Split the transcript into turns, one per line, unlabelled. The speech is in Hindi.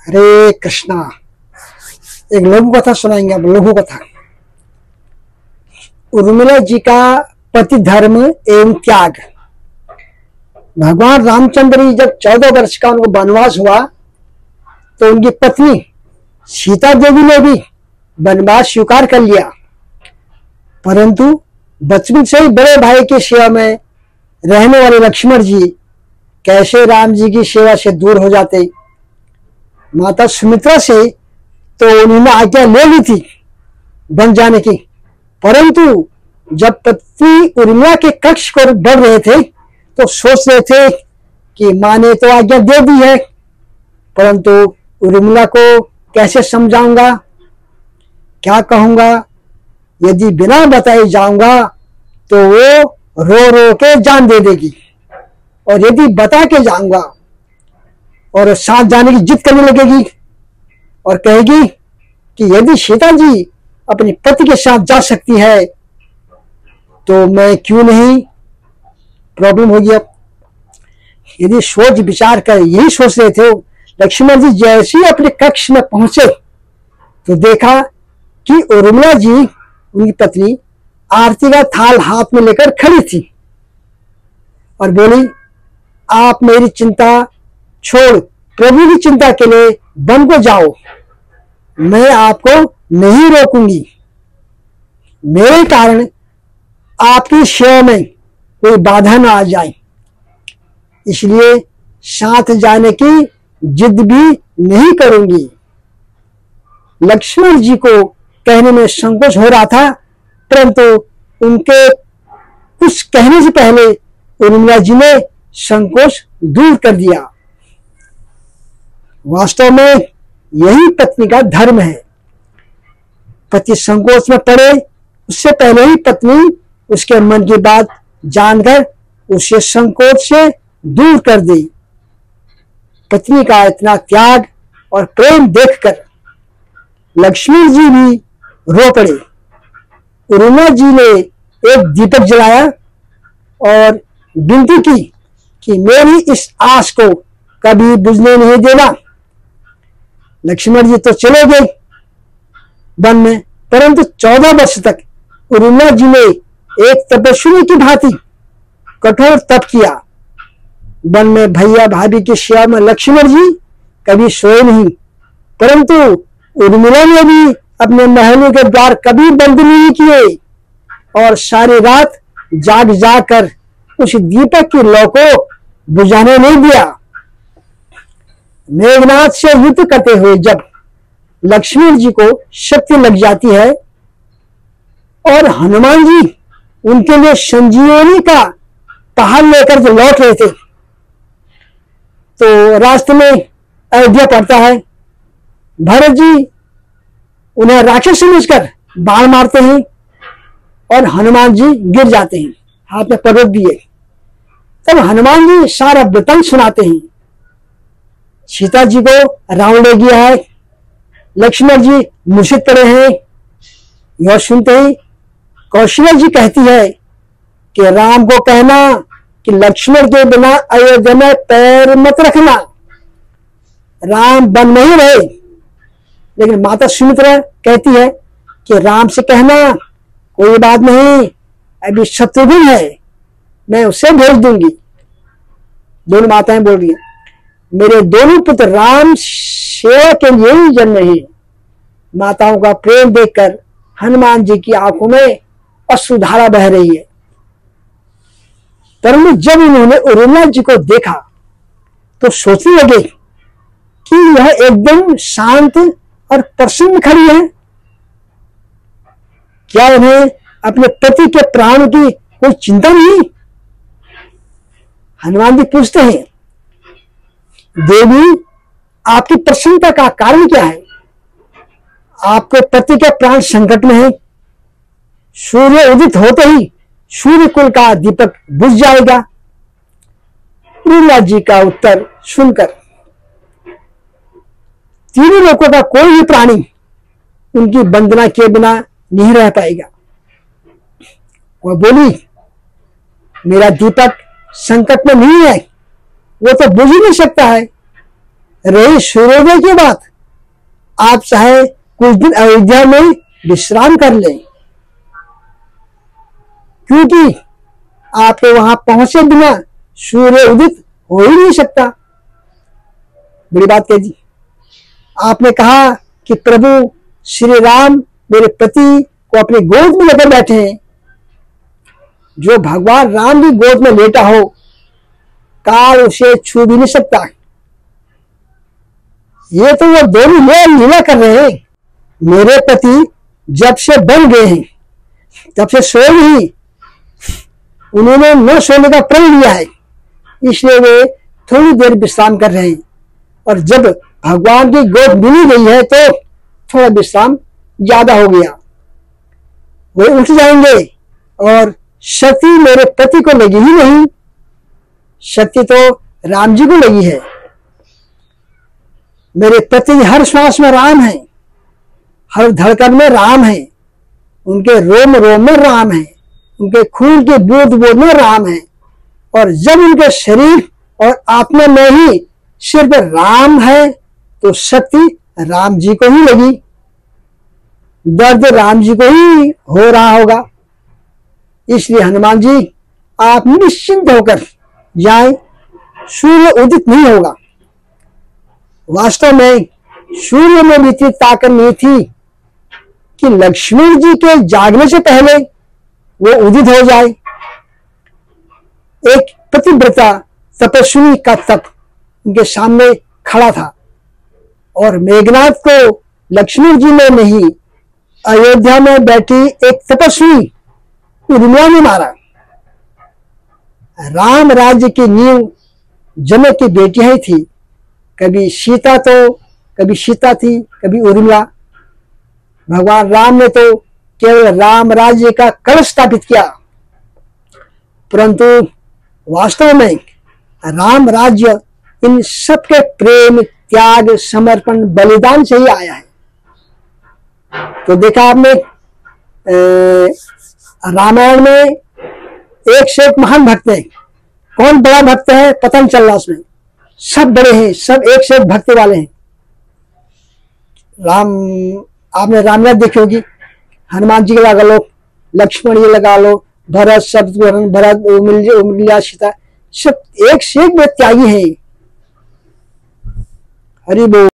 हरे कृष्णा। एक लघु कथा सुनाएंगे अब। लघु कथा। उर्मिला जी का पति धर्म एवं त्याग। भगवान रामचंद्र जी जब 14 वर्ष का उनको वनवास हुआ तो उनकी पत्नी सीता देवी ने भी वनवास स्वीकार कर लिया, परंतु बचपन से ही बड़े भाई की सेवा में रहने वाले लक्ष्मण जी कैसे राम जी की सेवा से दूर हो जाते। माता सुमित्रा से तो उन्होंने आज्ञा ले ली थी बन जाने की, परंतु जब पत्नी उर्मिला के कक्ष पर बढ़ रहे थे तो सोच रहे थे कि माँ ने तो आज्ञा दे दी है, परंतु उर्मिला को कैसे समझाऊंगा, क्या कहूंगा। यदि बिना बताए जाऊंगा तो वो रो रो के जान दे देगी, और यदि बता के जाऊंगा और साथ जाने की जिद करने लगेगी और कहेगी कि यदि सीता जी अपने पति के साथ जा सकती है तो मैं क्यों नहीं। प्रॉब्लम होगी। अब यदि सोच विचार कर यही सोच रहे थे, लक्ष्मण जी जैसे ही अपने कक्ष में पहुंचे तो देखा कि उर्मिला जी उनकी पत्नी आरती का थाल हाथ में लेकर खड़ी थी और बोली, आप मेरी चिंता छोड़ प्रभु की चिंता के लिए वन को जाओ, मैं आपको नहीं रोकूंगी। मेरे कारण आपकी सेवा में कोई बाधा ना आ जाए, इसलिए साथ जाने की जिद भी नहीं करूंगी। लक्ष्मण जी को कहने में संकोच हो रहा था, परंतु उनके कुछ कहने से पहले उर्मिला जी ने संकोच दूर कर दिया। वास्तव में यही पत्नी का धर्म है। पति संकोच में पड़े उससे पहले ही पत्नी उसके मन की बात जानकर उसे संकोच से दूर कर दी। पत्नी का इतना त्याग और प्रेम देखकर लक्ष्मण जी भी रो पड़े। उर्मिला जी ने एक दीपक जलाया और विनती की कि मेरी इस आस को कभी बुझने नहीं देना। लक्ष्मण जी तो चले गए वन में, परंतु 14 वर्ष तक उर्मिला जी ने एक तपस्वी की भांति कठोर तप किया। वन में भैया भाभी की सेवा में लक्ष्मण जी कभी सोए नहीं, परंतु उर्मिला ने भी अपने महलों के द्वार कभी बंद नहीं किए और सारी रात जाग जाग कर उस दीपक की लौ को बुझाने नहीं दिया। मेघनाथ से युद्ध करते हुए जब लक्ष्मण जी को शक्ति लग जाती है और हनुमान जी उनके लिए संजीवनी का पहाड़ लेकर जो लौट रहे थे तो रास्ते में अयोध्या पड़ता है। भरत जी उन्हें राक्षस समझकर बाण मारते हैं और हनुमान जी गिर जाते हैं, हाथ में पर्वत दिए। तब हनुमान जी सारा वृतांत सुनाते हैं। सीता जी को रावण ले गया है, लक्ष्मण जी मूर्छित पड़े हैं। यह सुनते ही कौशल्या जी कहती है कि राम को कहना कि लक्ष्मण के बिना अयोध्या में पैर मत रखना। राम वन में ही रहे, लेकिन माता सुमित्रा कहती है कि राम से कहना कोई बात नहीं, अभी शत्रुघ्न है, मैं उसे भेज दूंगी। दोनों माताएं बोल रही है, मेरे दोनों पुत्र राम सेवा के लिए ही जन्मे हैं। माताओं का प्रेम देखकर हनुमान जी की आंखों में अश्रुधारा बह रही है। परंतु जब उन्होंने उर्मिला जी को देखा तो सोचने लगे कि यह एकदम शांत और प्रसन्न खड़ी है। क्या उन्हें अपने पति के प्राण की कोई चिंता नहीं? हनुमान जी पूछते हैं, देवी आपकी प्रसन्नता का कारण क्या है? आपके पति के प्राण संकट में है। सूर्य उदित होते ही सूर्य कुल का दीपक बुझ जाएगा। उर्मिला जी का उत्तर सुनकर तीनों लोगों का कोई भी प्राणी उनकी वंदना किए बिना नहीं रह पाएगा। वह बोली, मेरा दीपक संकट में नहीं है, वो तो बुझ ही नहीं सकता है। रही सूर्योदय के बाद आप चाहे कुछ दिन अयोध्या में विश्राम कर लें, क्योंकि आपके वहां पहुंचे बिना सूर्य उदित हो ही नहीं सकता। बड़ी बात कह दी। आपने कहा कि प्रभु श्री राम मेरे पति को अपनी गोद में लेकर बैठे हैं। जो भगवान राम की गोद में लेटा हो, काल उसे छू भी नहीं सकता। ये तो वो दोनों लीला कर रहे हैं। मेरे पति जब से बन गए हैं, तब से सोए नहीं, उन्होंने न सोने का प्रण लिया है, इसलिए वे थोड़ी देर विश्राम कर रहे हैं। और जब भगवान की गोद मिली गई है तो थोड़ा विश्राम ज्यादा हो गया। वे उठ जाएंगे और शक्ति मेरे पति को लगी ही नहीं, शक्ति तो राम जी को लगी है। मेरे पति हर श्वास में राम है, हर धड़कन में राम है, उनके रोम रोम में राम है, उनके खून के बूंद बूंद में राम है। और जब उनके शरीर और आत्मा में ही सिर्फ राम है तो शक्ति राम जी को ही लगी, दर्द राम जी को ही हो रहा होगा। इसलिए हनुमान जी आप निश्चिंत होकर जाएं, सूर्य उदित नहीं होगा। वास्तव में सूर्य में भी इतनी ताकत नहीं थी कि लक्ष्मण जी के जागने से पहले वो उदित हो जाए। एक पतिव्रता तपस्वी का तप उनके सामने खड़ा था और मेघनाथ को लक्ष्मण जी ने नहीं, अयोध्या में बैठी एक तपस्वी उर्मिला ने मारा। राम राज्य की नींव जनक की बेटियां ही थी, कभी सीता थी, कभी उर्मिला। भगवान राम ने तो केवल राम राज्य का कलश स्थापित किया, परंतु वास्तव में राम राज्य इन सबके प्रेम, त्याग, समर्पण, बलिदान से ही आया है। तो देखा आपने रामायण में एक से एक महान भक्त है। कौन बड़ा भक्त है पता नहीं चल रहा, उसमें सब बड़े हैं, सब एक से एक भक्ति वाले हैं। राम, आपने रामायण देखी होगी, हनुमान जी के लगा लो, लक्ष्मण जी लगा लो, भरत, शत्रुघ्न, भरत, उर्मिला, सीता, सब एक से एक त्यागी हैं। हरि बोल।